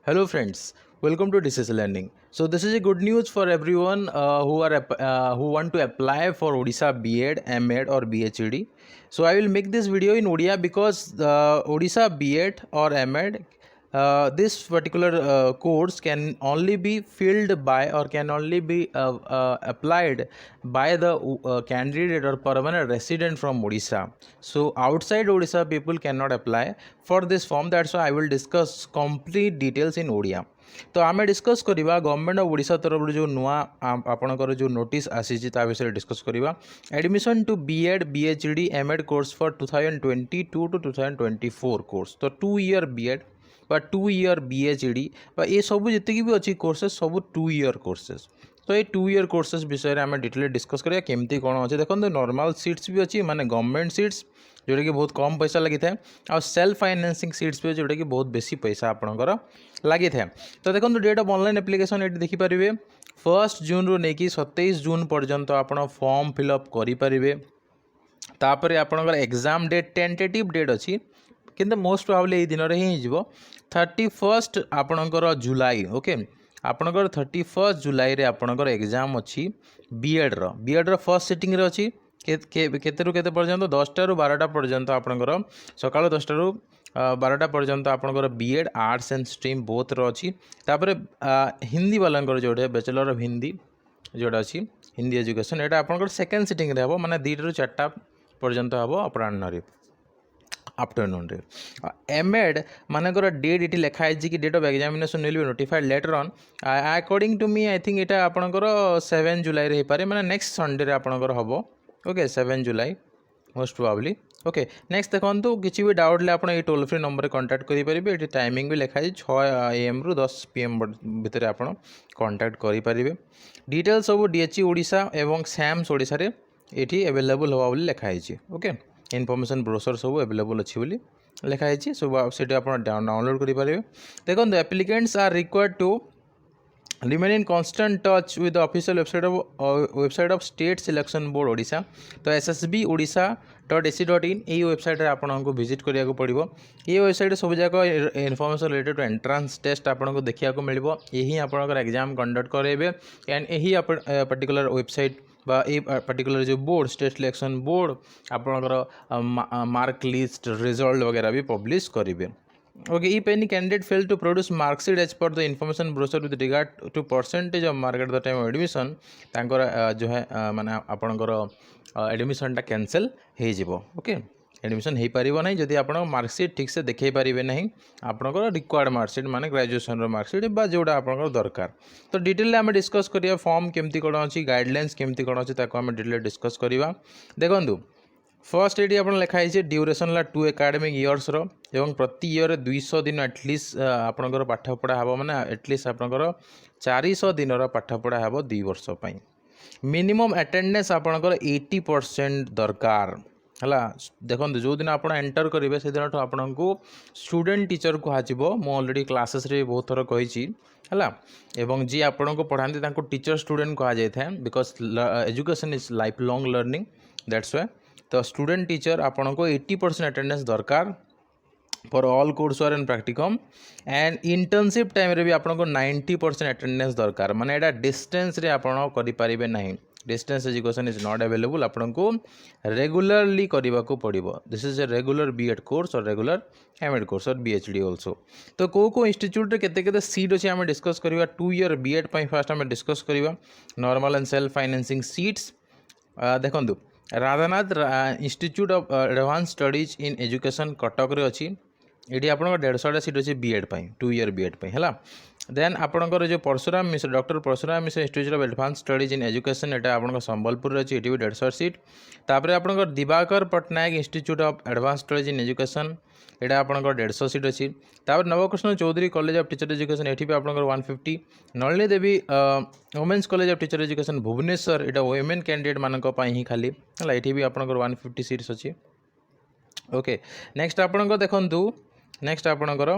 Hello friends, welcome to DCS Learning. So this is a good news for everyone who want to apply for Odisha B.Ed, M.Ed or BHED. So I will make this video in Odia because Odisha B.Ed or M.Ed, this particular course can only be filled by or can only be applied by the candidate or permanent resident from Odisha. So outside Odisha people cannot apply for this form. That's why I will discuss complete details in Odia. तो आम discuss करवा government of Odisha तरफ जो नुआ आपणकर जो notice आसी विषय डिस्कस करवा admission to BEd BHD MEd course for 2022 to 2024 course तो 2 ईयर बीएड बा 2 ईयर बीएचडी ये सब जी भी अच्छी कोर्सेस सब 2 ईयर कोर्सेस तो ये 2 ईयर कोर्सेस विषय में आम डिटेल डिस्कस करिया केमती कौन अच्छे देखो नॉर्मल सीट्स भी अच्छी माने गवर्नमेंट सीट्स जोटा कि बहुत कम पैसा लगी था और सेल्फ फाइनेंसिंग सीट्स भी जोटा कि बहुत बेसी पैसा आपणकर लगी था। तो देखो डेट ऑफ ऑनलाइन एप्लिकेशन ये देखिपारे 1 जून रू नहीं 27 जून पर्यंत आप फॉर्म फिलअप करेंगे। तापर आपणकर एग्जाम डेट टेंटेटिव डेट अच्छी किंतु मोस्ट प्रोबेबली ये दिन में ही 31 आपणकर जुलाई ओके आपणकर 31 जुलाई रे आपणकर एग्जाम अच्छी बीएड रो फर्स्ट सिटिंग रे अच्छी केते पर्यंत 10टा रू 12टा पर्यंत आपणकर सकाळ 10टा रू 12टा पर्यंत आपणकर BEd arts and stream both रो अच्छी। तापर हिंदी वालांकर जोड़े बैचलर ऑफ हिंदी जोड़ा अच्छी हिंदी एजुकेशन एटा आपणकर सेकेंड सिटिंग रे हबो माने 2टा रू 4टा पर्यंत हबो अपराह्न रे आफ्टरनून रे। एमएड मानकर डेट ये लिखाई कि date of examination will be notified later on according to me I think एटा आपणकर 7 जुलाई रे पारे माने नेक्स्ट संडे रे आपणकर हबो ओके 7 जुलाई मोस्ट प्रोबेबली ओके। नेक्स्ट देखो किसी भी डाउट ले आप टोल फ्री नंबर कांटेक्ट करेंगे ये टाइमिंग भी लिखाई 6 AM रू 10 PM भितर आप कांटेक्ट करेंगे। डिटेल सब डीएचई ओडिशा एवं सैम्स ओडिशा रे ये अवेलेबल होगा बोली लिखाई ओके इनफॉरमेशन ब्रोशर सब अवेलेबल अच्छी बोली लिखाई सब से डाउनलोड करेंगे। देखो applicants are required to remain in constant touch with the official website of State Selection Board Odisha तो ssbodisha.ac.in ये वेबसाइट रे आपन को विजिट करिया को पड़िबो। ये वेबसाइट सब जाक information related to entrance test आपन को देखिया को मिलबो यही आपन को एग्जाम कंडक्ट करेबे एंड यही पर्टिकुलर वेबसाइट बा ए पर्टिकुलर जो बोर्ड स्टेट सिलेक्शन बोर्ड आपन मार्क लिस्ट रिजल्ट वगैरह भी पब्लिश करेंगे okay. If any candidate fail to produce marksheet as per the information brochure with regard to percentage of mark at the time of admission तांकर जो है माने आपणकर एडमिशनटा cancel हो जिवो ओके एडमिशन हो पारिबो नहीं जदि आपण मार्कशीट ठीक से देखै पारिबे नहीं आपणकर रिक्वायर्ड मार्कशीट माने ग्रेजुएशन रो मार्कशीट बा जोड़ा आपणकर दरकार। तो डिटेल आम डिस्कस करिया फॉर्म केमती कोन अछि गाइडलाइंस केमती कोन अछि ताको आम डिटेल डिस्कस करिवा। देखंतु फर्स्ट ये आप लिखाई ड्यूरेशन ला 2 एकेडमिक इयर्स रो एवं प्रति ईयर 200 दिन एटलिस्ट आपणकर पाठपढ़ा हे माने एटलिस्ट आपणकर 400 दिन पाठपढ़ा हे 2 वर्ष पई मिनिमम अटेंडेंस आपणकर 80% दरकार हला। देखो जो दिन आप एंटर करेंगे से दिन आपन को स्टूडेंट टीचर कह मु ऑलरेडी क्लासेस रे बहुत थर कही है एवं जी आपन को पढ़ाती टीचर स्टूडेंट कह जाए because education is life long learning that's why तो स्टूडेंट टीचर आपन को 80% अटेंडेंस दरकार for all course were and practicum and internship time रे भी आपन को 90% अटेंडेंस दरकार माने एटा डिस्टेंस रे आपन करि पारिबे नहीं distance education is not available आपन को रेगुलरली करबा को पड़िबो। This is a regular BEd course और रेगुलर एमएड कोर्स और बीएचडी आल्सो। तो को इंस्टीट्यूट रे केते केते सीट अछि हम डिस्कस करबा 2 ईयर बीएड पई फर्स्ट हम डिस्कस करबा normal and self financing seats देखंतु Radhanath institute of advance studies in education Cuttack रे अछि ये आप 150टा सीट अच्छी बीएड 2 ईयर बीएड है। देन आपंकर जो Parshuram Mishra doctor Parshuram Mishra institute of advance studies in education यहाँ आप संबलपुर अच्छी ये भी 150 सीट। तापर आपंकर Diwakar Pattnaik institute of advance studies in education यहाँ आपंकर 150 सीट अच्छी। तापर Nabakrushna Choudhury college of teacher education ये भी आपंकर 150। Nalini Devi women's college of teacher education Bhubaneswar यहाँ वुमेन कैंडिडेट मानक ही खाली है ये भी आपंकर 150 सीट्स अच्छी ओके। नेक्स्ट आपंकर देखु नेक्स्ट आपणकर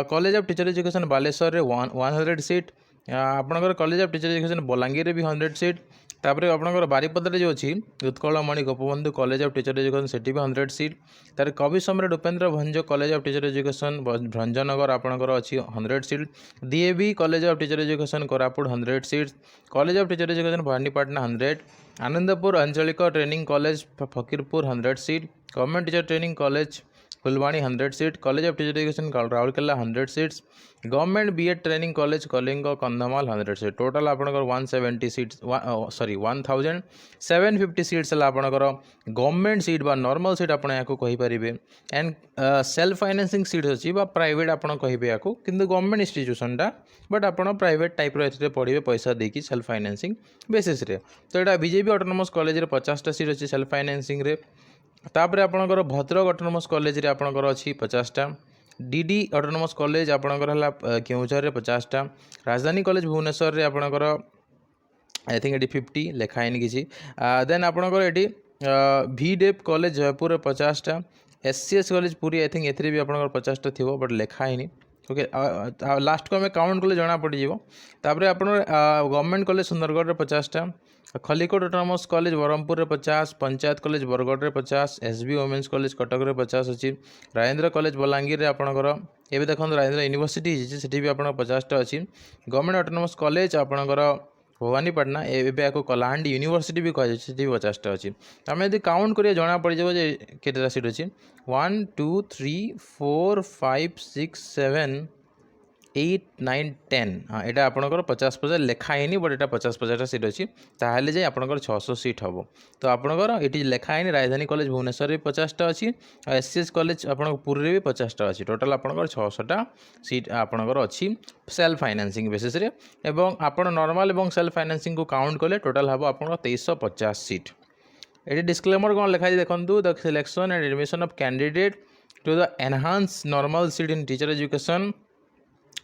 college of teacher education Baleswar रे 100 सीट आपणकर college of teacher education Balangir रे भी 100 सीट तापर आपंकर बारिपदारे जो अच्छी Utkalmani Gopabandhu college of teacher education Sethi भी 100 सीट। तार Kabi Samrat Upendra Bhanj college of teacher education Bhanjanagar आपंकर अच्छी 100 seat. DAV college of teacher education Koraput 100 seats. College of teacher education Bhawanipatna 100। Anandpur Anchalik training college Fakirpur 100 seat. Government teacher training college Phulbani 100 seat. College of teacher education Rourkela 100 seats. Government BEd training college Kalinga Kandhamal 100 seat. Total आपंकर 170 seats 1750 seats है आपंकर government seat बा normal seat आप कहींपर। And self financing seats अच्छी private आपड़ कहे या कि गवर्नमेंट इंस्टीट्यूशनटा बट आप प्राइवेट टाइप पढ़े पैसा देकी सेल्फ फाइनेंसिंग बेसिस रे। तो यहाँ बीजेपी ऑटोनोमस कॉलेज 50टा सीट अच्छी सेल्फ फाइनेंसिंग रे। तापर आपंकर भद्रक ऑटोनोमस कॉलेज आपंकर अच्छी 50टा। डीडी ऑटोनोमस कॉलेज आपंकर है केउझर 50टा। राजधानी कॉलेज भुवनेश्वर रे आपंकर आई थिंक ये 50 लिखाएनि किसी। देन आपंकर ये VDEP कॉलेज जयपुर 50टा। SCS college Puri I think ए भी आपंकर 50टा थी बट लिखाएनि ओके। लास्ट को आम काउंट कले जना पड़ जापर आप गवर्नमेंट कॉलेज सुंदरगढ़ 50टा। Khallikote autonomous college Brahmapur 50। Panchayat college Bargarh 50। SB women's college Cuttack 50 अच्छी। राजेंद्र कॉलेज बलांगीर आपंकर ये देखो राजेंद्र यूनिवर्सिटी से भी आप 50टा अच्छी। गवर्नमेंट ऑटोनोमस कॉलेज आपंकर भवानीपाटना एवं कलाहांडी यूनिवर्सिटी भी कहुच्छे से 50टा अच्छी। आम यदि काउंट करिए जना पड़ जाए केटा सीट अच्छी 1 2 3 4 5 6 7 8 9 10। हाँ यहाँ आपंकर 50-50 लिखाएनि बट यहाँ 50-50 सीट अच्छी ताहले जाए आपंकर 600 सीट हम। तो आपंकर ये लिखाएनि राजधानी कॉलेज भुवनेश्वर भी 50टा अच्छी। SCS कॉलेज आप पुरी भी 50टा अच्छी। टोटाल आपंकर 600टा सीट आपंकर अच्छी सेल्फ फाइनेंसिंग बेसिस रे। एवं आप नॉर्मल और सेल्फ फाइनेंसिंग को काउंट कले टोटाल हम आपंकर 2350 सीट। ये डिस्क्लेमर कौन लिखाई देखो the selection and admission of candidate to the enhance normal seat in teacher education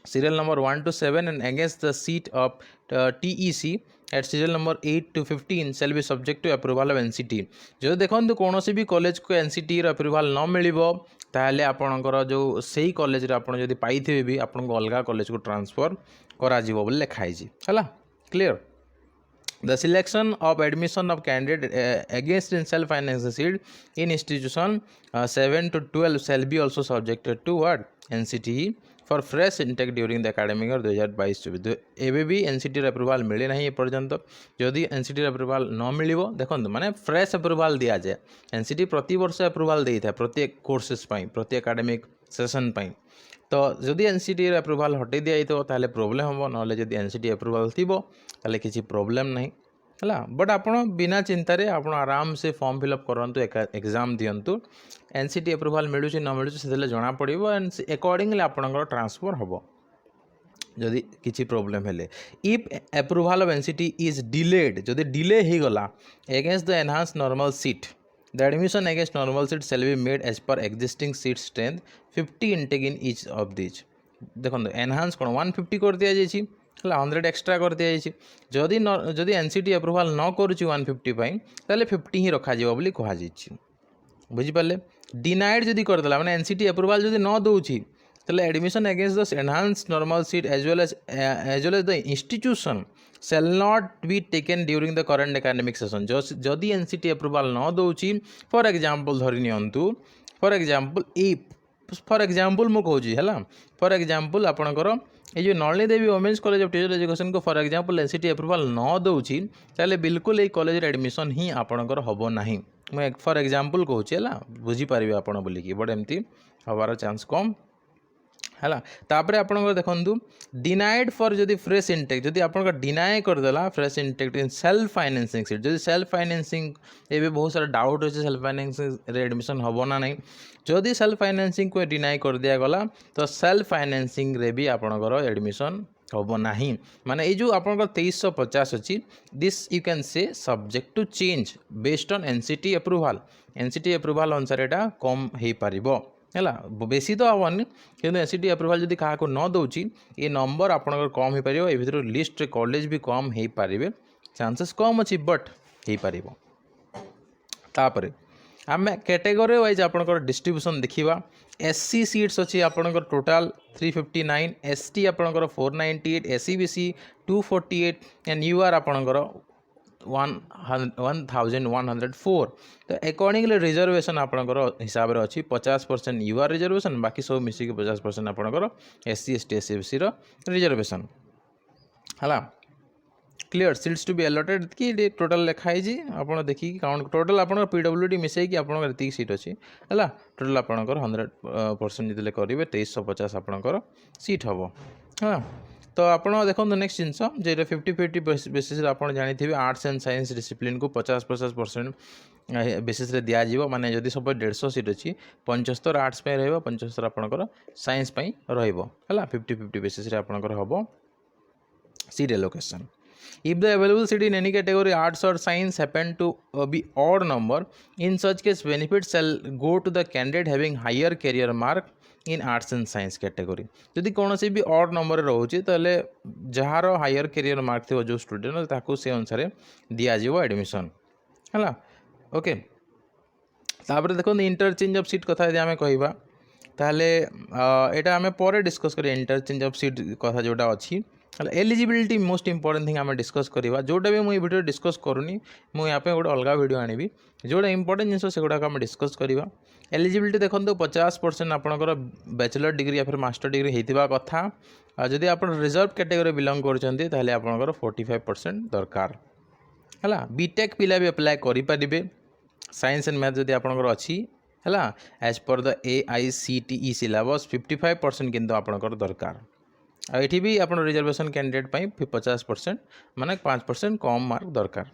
serial number 1 to 7 and against the seat of TEC at serial number 8 to 15 shall be subject to approval of NCT। जो देखो कौन भी college को NCT approval न मिल ताहले आपणकर जो सही कॉलेज आप पाइबे भी आपको अलग कॉलेज को ट्रांसफर करा बोली लिखाई है clear. The selection of admission of candidate against in self financing seat in institution 7 to 12 shall be also subjected to what NCT for fresh intake during the academic year 2022-24। एबे भी NCT अप्रूवाल मिले ना पर्यंत जदि NCT अप्रूवाल न मिल देखो माने fresh अप्रूवाल दि जाए। NCT प्रति वर्ष अप्रूवाल दे था प्रत्येक कोर्सेस प्रति एकाडेमिक सेशन तो जदि NCT अप्रूवाल हटै दिया तो ताले प्रॉब्लम हम ना जदि NCT अप्रूवाल थी ताले किसी प्रॉब्लम नहीं है। बट आप बिना चिंतार आप आराम से फॉर्म फिलअप करूँ एग्जाम दिंतु NCT अप्रूवाल मिलूँ न मिलूँ से जना पड़े एंड अकॉर्डिंगली आपंकर ट्रांसफर हम जदि किसी प्रॉब्लम हेले। If approval of NCT is delayed जदि डिले हो गला against the enhance normal seat the admission against normal seat shall be made as per existing seat strength 50 intake in each of this. देखो enhance कौन 150 कर दिया जाइए 100 extra कर दिया जाइए। जदि जदि NCT अप्रूवाल न करुच्ची 150 ताले 50 ही रखा बोली कहुई बुझिपारे। डिनाइड जदि करदेला माने NCT अप्रूवाल जदि न दौची ताले admission against the enhance normal seat as well as the institution shall not be taken during the current academic session. जदि NCT अप्रूवाल न दौची फॉर एग्जांपल धरि नियंतु फॉर एग्जांपल फॉर एग्जांपल मु कहूँ है फॉर एग्जांपल आपणकर ये जो Nalini Devi women's college of teacher education को फॉर एग्जांपल NCT अप्रूवाल न दौची ताले बिल्कुल ये कॉलेज एडमिशन ही आपणकर हम ना। मैं फॉर एग्जांपल कहूँ है बुझीपारे आप बोलिकी बट एमती हबार चांस कम है। तापर आपंकर देखु डिनाइड फॉर जदि फ्रेश इंटेक जदि आप डिनाए करदेला fresh intake in self financing seat जदि सेल्फ फाइनेंसिंग ये बहुत सारा डाउट अच्छे सेल्फ फाइनेंसिंग एडमिशन हम ना नहीं जदि सेल्फ फाइनेंसिंग को डिनाई कर दिया गला तो सेल्फ फाइनेंसिंग रे भी आपंकर एडमिशन हम ना माने ये जो आपंकर 2350 अच्छी this you can say subject to change based on NCT approval. NCT approval अनुसार यहाँ कम हो पार है बेसी तो हेनी कि NCT अप्रूवाल जदि क्या न दौची ये नंबर आपंकर कम हो पार ये भर लिस्ट कॉलेज भी कम हो पारे चांसेस कम अच्छी बट हो पार। तापर आम कैटेगरी वाइज आपंकर डिस्ट्रीब्यूशन देखा SC सीट्स अच्छी आपंकर टोटाल 359 ST आपंकर 498 SC BC 248 एंड UR आपंकर 1104 तो अकॉर्डिंगली रिजर्वेशन आपणकर हिसाब से अच्छी 50% यूआर रिजर्वेशन बाकी सब मिसिक 50% आपणकर SC ST SC रिजर्वेशन है clear seats to be allotted कि टोटल लिखाई आप देखिए काउंट टोटल आप PWD मिसेक आपकी सीट अच्छी है टोटल आपंकर 100% जो करेंगे 2350 आपंकर सीट हम है तो आप देखो नेक्स्ट जिनस जो 50-50 बेसिस आप जानी आर्ट्स एंड साइंस डिसिप्लिन को 50% बेसिस दिज्व माने जदि सब 150 सीट अच्छी 75 आर्ट्स रहा 75 आपंकर साइंस है 50-50 बेसिस आपंकर हम seat allocation. If the available seat in any category arts or science happen to be odd number, in such case benefits shall go to the candidate having higher career mark in arts and science category. यदि कौन सी भी odd number रोचे ताले jar higher career mark थी जो student ताकू से अनुसार दिया जीवो एडमिशन है ओके. तापर देखो इंटरचेंज ऑफ सीट कथा यदि आम कहवा ताले एटा आम पर डिस्कस करिया इंटरचेंज ऑफ सीट कथा जोटा अच्छी एलिजिबिलिटी मोस्ट इंपोर्टेंट थिंग आम डिस्कस करवा जोटा भी मुझे वीडियो डिस्कस करूनी मुझे गोटे अलग वीडियो आनी जोटा इंपोर्टेंट जिन से गुड़ाक आम डिस्कस करवा. एलिजिबिलिटी देखो 50% आपंकर बैचलर डिग्री या फिर मास्टर डिग्री होता कथा जदि आप रिजर्व कैटेगरी बिलंग करते आपंकर 45% दरकार है. बीटेक पिला भी अप्लाई करेंगे साइंस एंड मैथ जदि आपंकर अच्छी है as per the AICTE syllabus 55% किंतु आपंकर दरकार. ये भी आप रिजर्वेशन कैंडिडेट 50% माने 5% कम मार्क दरकार.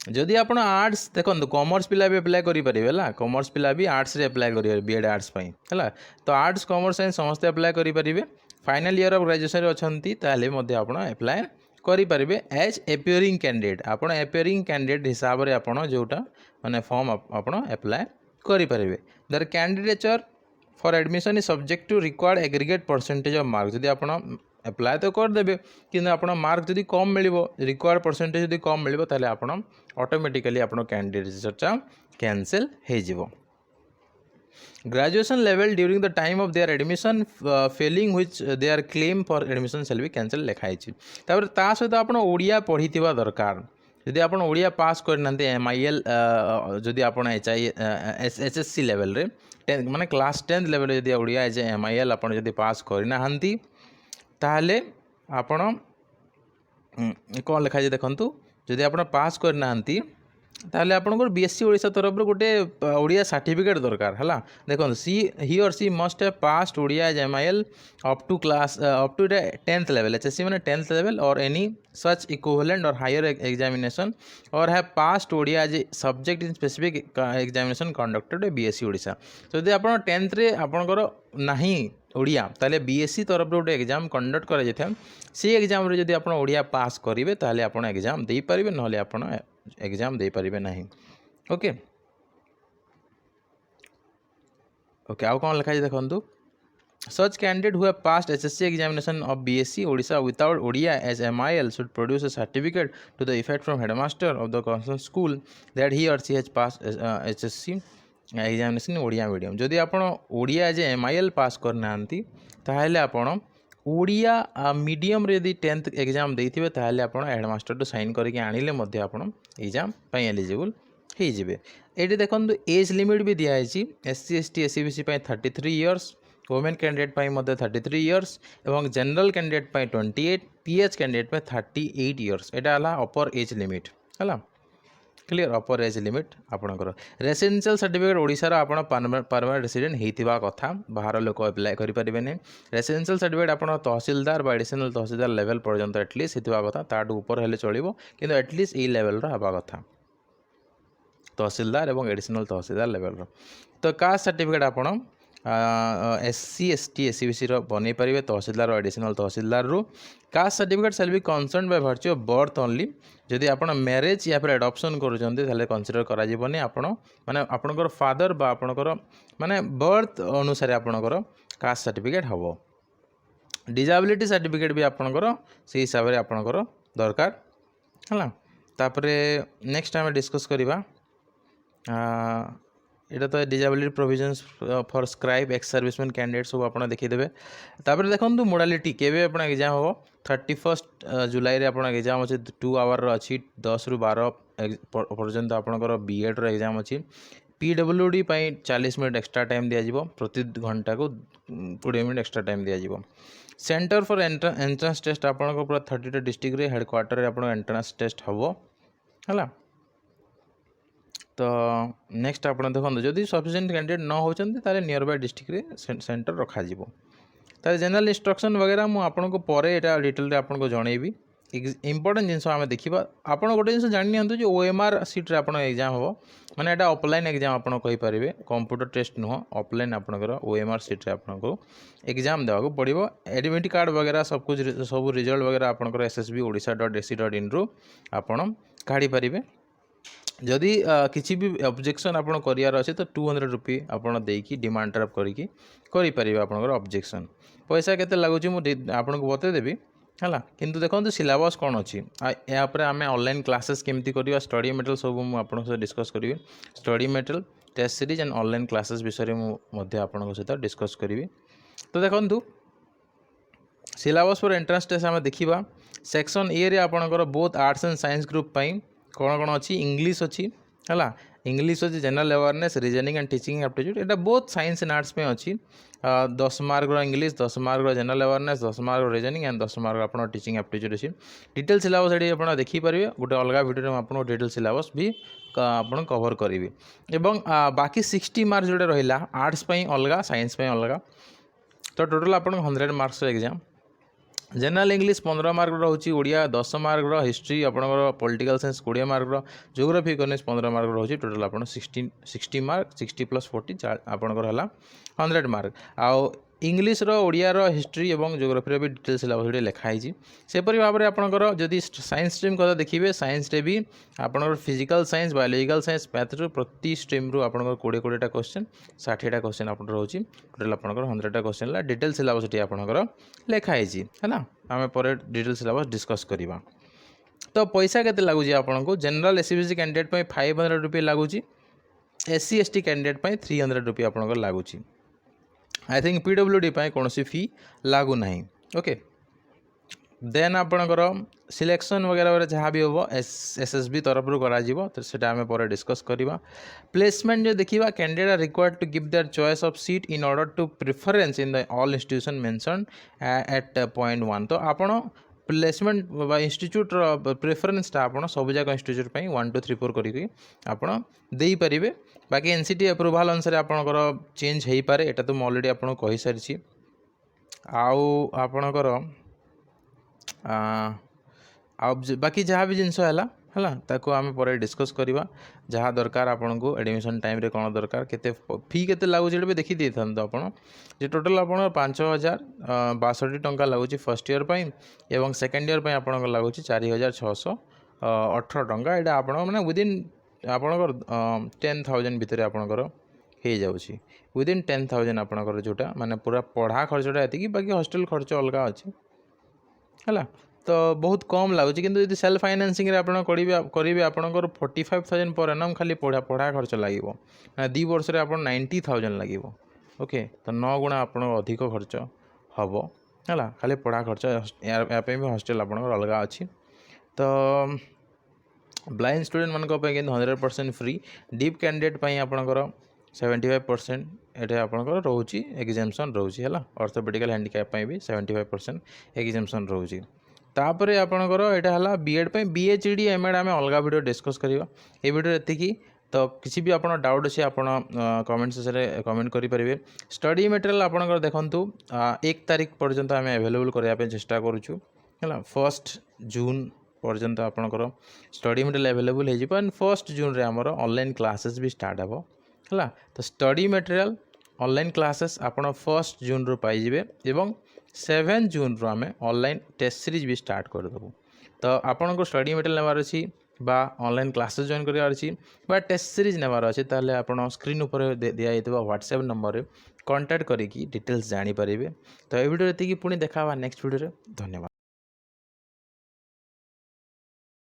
जदि आप आर्ट्स देखो कॉमर्स पिला भी अप्लाई करेंगे कॉमर्स पिला भी आर्ट्स रे अप्लाई करेंगे बीएड आर्ट्स है तो आर्ट्स कॉमर्स साइंस समस्ते अप्लाई करेंगे. फाइनल ईयर ऑफ ग्रेजुएशन अच्छी ताले आप अप्लाई करेंगे एज एपियरिंग कैंडिडेट आप एपियरिंग कैंडिडेट हिसाब से आप जोटा माने फॉर्म आप अप्लाई करेंगे. Their candidature for admission is subject to required aggregate percentage of mark जदि आप अप्लाई तो करदे कि मार्क जदि कम मिल रिक्वायर्ड परसेंटेज जदि कम मिल आप ऑटोमेटिकली आप कैंडिडेटचा कैंसल हो. Graduation level during the time of their admission failing which their claim for admission shall be cancel लिखाई. ता सहित आप ओडिया पढ़ी दरकार जदि आप ओडिया पास करना MIL जदि आप HSC लेवल रे माने क्लास 10 लेवल जदि ओडिया एज MIL आप पास करना ताहले आपण कौन लिखाई देखु जदि आप पास करना ताहले आपनकर BSc ओडिशा तरफ गोटे ओडिया सर्टिफिकेट दरकार है देखो he or she must have passed Odia as MIL up to 10th level HSC माने 10th level or any such equivalent or higher examination or have passed Odia as subject in specific examination conducted by BSc Odisha. तो यदि आप 10th रे आपनकर नहीं ओडिया ताले BSc तरफ गोटे एग्जाम कंडक्ट करा जाय से एग्जाम रे यदि आप ओडिया पास करेंगे ताले आप एग्जाम दे पारिबे नहले आप एग्जाम दे पारिबे नहीं. ओके ओके आउ कौन लिखा देखो such candidate who have passed SSC examination of BSc Odisha without Odia as MIL should produce a certificate to the effect from headmaster of the concern school that he or she has passed HSC examination in Odia medium. जदि आप Odia as MIL पास करना ताहले आपण Odia medium रे यदि 10th exam देइथिबे ताहले आपण headmaster to sign करके आनिले मध्य आपण एग्जाम पई एलिजिबल हे जिवे. एटी देखंतु एज लिमिट भी दिया है SC ST SC पई 33 इयर्स वुमेन कैंडिडेट पई मध्य 33 इयर्स एवं जनरल कैंडिडेट पई 28 PH कैंडिडेट पई 38 इयर्स एटा हला अपर एज लिमिट हला क्लियर अपर एज लिमिट आपणकर. रेसिडेंशियल सर्टिफिकेट ओडिशा आप परमानेंट रेसिडेंट होता कथा बाहर लोक अप्लाई करेंगे नहीं. रेसिडेंशियल सर्टिफिकेट आप तहसीलदार बा एडिशनल तहसीलदार लेवल पर्यंत एटलिस्ट होता कथा ताठू ऊपर हेले चलो कि एटलिस्ट ये लेवल हवा कथा तहसीलदार और एडिशनल तहसीलदार लेवल. तो कास्ट सर्टिफिकेट आप SC ST SC बन पारे तहसीलदार और एडिशनल तहसीलदार रू. Caste certificate shall be concern by virtue of birth only. जदि आप मैरेज या फिर एडॉप्शन करुँचे कनसीडर कराने आपण माने आपणकर फादर बा आपणकर माने बर्थ अनुसार आपणकर कास्ट सर्टिफिकेट हम. डिसेबिलिटी सर्टिफिकेट भी आपणकर से हिसाब से आपणकर दरकार है. तापरे नेक्स्ट आम डिस्कस करवा एटा तो disability provisions for scribe ex serviceman candidate सब आप देखीदेवे। तापर देखो मोडालिटी केवे आप एग्जाम हम 31 जुलाई आप एग्जाम अच्छे 2 आवर अच्छी 10 ରୁ 12 पर्यंत आपंकर बीएड एग्जाम अच्छी। पीडब्ल्यूडी 40 मिनट एक्सट्रा टाइम दिज्व प्रति घंटा को 20 मिनट एक्सट्रा टाइम दिज्व। सेंटर फॉर एंट्रांस टेस्ट आपंकर पूरा 30टा डिस्ट्रिक्ट रे हेडक्वार्टर आप एंट्रांस टेस्ट हम है। तो नेक्स्ट आप देखो जदि सफिशिएंट कैंडिडेट न होती नियर बाय डिस्ट्रिक्ट रे सेंटर रखा ताले जनरल इंस्ट्रक्शन वगैरह मुझे आपको पर यहाँ डिटेल आपको जनइबी। इंपोर्टेंट जिनस आम देखा आप गोटे जिन जानी जो ओएमआर सीट रे एग्जाम हम माने एटा ऑफलाइन एग्जाम आप कहींपारे कंप्यूटर टेस्ट नुह ऑफलाइन आपंकर ओएमआर सीट रे आपको एग्जाम देवाक पड़ो। एडमिट कार्ड वगैरह सब कुछ सब रिजल्ट वगैरह आपंकर ssb.odisha.ac.in रु आपड़ काढ़ी पारे। जदि किसी भी ऑब्जेक्शन आप करार अच्छे तो 200 रुपये आपड़ देकी डिमांड ड्राफ्ट करें आपंकर ऑब्जेक्शन। पैसा केते लगुच आपको बतईदेवी है। किंतु देखो सिलेबस कौन अच्छी यापर आम ऑनलाइन क्लासेस केमती करवा स्टडी मटेरियल सब मुझे डिस्कस करी। Study material test series and online classes विषय में आपन सहित डिस्कस करी। तो देखो सिलेबस फॉर एंट्रांस टेस्ट आम देखा सेक्शन ए रे आपनकर both arts and science group कौन कौन अच्छी इंग्लिश अच्छी है। इंग्लिश अच्छी general awareness reasoning and teaching aptitude Etah both science and arts में अच्छी 10 mark English 10 mark general awareness 10 mark reasoning and 10 mark आप टीचिंग एप्टीट्यूड अच्छी। डिटेल सिलेबस ये आप देखिपारे गोटे अलग वीडियो में आपको डिटेल सिलेबस भी आप कवर करी। एवं बाकी 60 मार्क जोड़े रहा आर्ट्स अलग साइंस अलग तो टोटल आप 100 marks exam. General English 15 mark रोचे ओडिया 10 मार्क हिस्ट्री आपंकर political science 20 mark geography economics 15 mark रोचे टोटल आप 60 मार्क 60 + 40 आपंकर है 100 मार्क। आउ इंग्लिश ओडिया हिस्ट्री और ज्योग्राफी भी डिटेल सिलेबस लिखाई सेपरी भाव में आपंकर जदि साइंस स्ट्रीम कथा देखिए साइंस रे भी आपंकर physical science biological science math रू प्रति स्ट्रीम रू आपंकर 20-20टा क्वेश्चन 60टा क्वेश्चन आप रोचे टोटल आपंकर 100टा क्वेश्चन है। डिटेल सिलेबस ये आपंकर लिखाई है आम पर डिटेल सिलेबस डिस्कस करवा। तो पैसा केते लगुच आपको जनरल एससीबीसी कैंडिडेट 500 रुपये लगुच SC ST कैंडिडेट 300 रुपये आपंकर लगुच। आई थिंक पीडब्ल्यूडी कौन फी लागू ना। ओके देन आपणकर सिलेक्शन वगैरह जहाँ भी हम SSB तरफ करा आम पर डिस्कस करवा। प्लेसमेंट जो देखा candidate are required to give their choice of seat in order to preference in the all institution mention at point 1। तो आपण प्लेसमेंट इंस्टीट्यूट प्रेफरेन्सटा आप सब जाक इंस्टीट्यूट 1 2 3 4 करके आपरे। बाकी NCT अप्रूवाल अनुसार आपणकर चेंज हो पारे एटा तो मैं अलरेडी आपको कही सारी। आपणकर बाकी जहाँ भी जिनस है ताको आम पर डिस्कस करवा जहाँ दरकार आपन को एडमिशन टाइम रे कौन दरकार केते फी केते लगुच भी देखी दे था आपन जे टोटल आप 5062 टंका लगुच फर्स्ट ईयर एवं सेकेंड ईयर आपन लगुच 4618 टंका। यहाँ आप विदिन आपणकर 10,000 भितर आपणकर हो जाऊँगी विदिन 10,000 आपणकर जोटा माने पूरा पढ़ा खर्चटा ये बाकी हॉस्टेल खर्च अलग अच्छी है। तो बहुत कम लगुच किंतु यदि सेल्फ फाइनेंसिंग रे आपण करेंगे आपंकर 45,000 पर एनम खाली पढ़ा खर्च लगे 2 वर्ष आप 90,000 लगे। ओके तो 9 गुणा आप अधिक खर्च हम है खाली पढ़ा खर्च या भी हॉस्टेल आप अलग अच्छी। तो ब्लाइंड स्टूडेंट मानक 100% फ्री डीप कैंडिडेट आपंकर 75% ये आपंकर रोचे एग्जामिशन रोचे है। ऑर्थोपेडिकल हैंडिकैप भी 75% एग्जामिशन रोचे। तापर आपंकर यहाँ है बीएड BHED MAD आम अलग वीडियो डिस्कस करवा ये वीडियो एतिकी। तो किसी भी आप डाउट अच्छे आप कमेंट सेक्शन में कमेंट करेंगे। स्टडी मटेरियल आपंकर देखूँ 1 तारीख पर्यंत आम अवेलेबल करने चेष्टा करुँ है 1 जून पर्यंत आपंकर स्टडी मटेरियल अवेलेबल हो 1 जून रे आमर ऑनलाइन क्लासेस भी स्टार्ट हे है। तो स्टडी मटेरियल ऑनलाइन क्लासेस आप 1 जून रू पाइबे एवं 7 जून रू आम ऑनलाइन टेस्ट सीरीज भी स्टार्ट करदेबू। तो आपन को स्टडी मटेरियल नेबार अच्छी बा ऑनलाइन क्लासेस जॉइन करार अच्छी बा टेस्ट सीरीज नेबार अच्छे ताले आपन स्क्रीन ऊपर दिया व्हाट्सएप नंबर कांटेक्ट करिकी डिटेल्स जानी पारिबे। तो ये वीडियो एतिकी पुणी देखा नेक्स्ट वीडियो। धन्यवाद।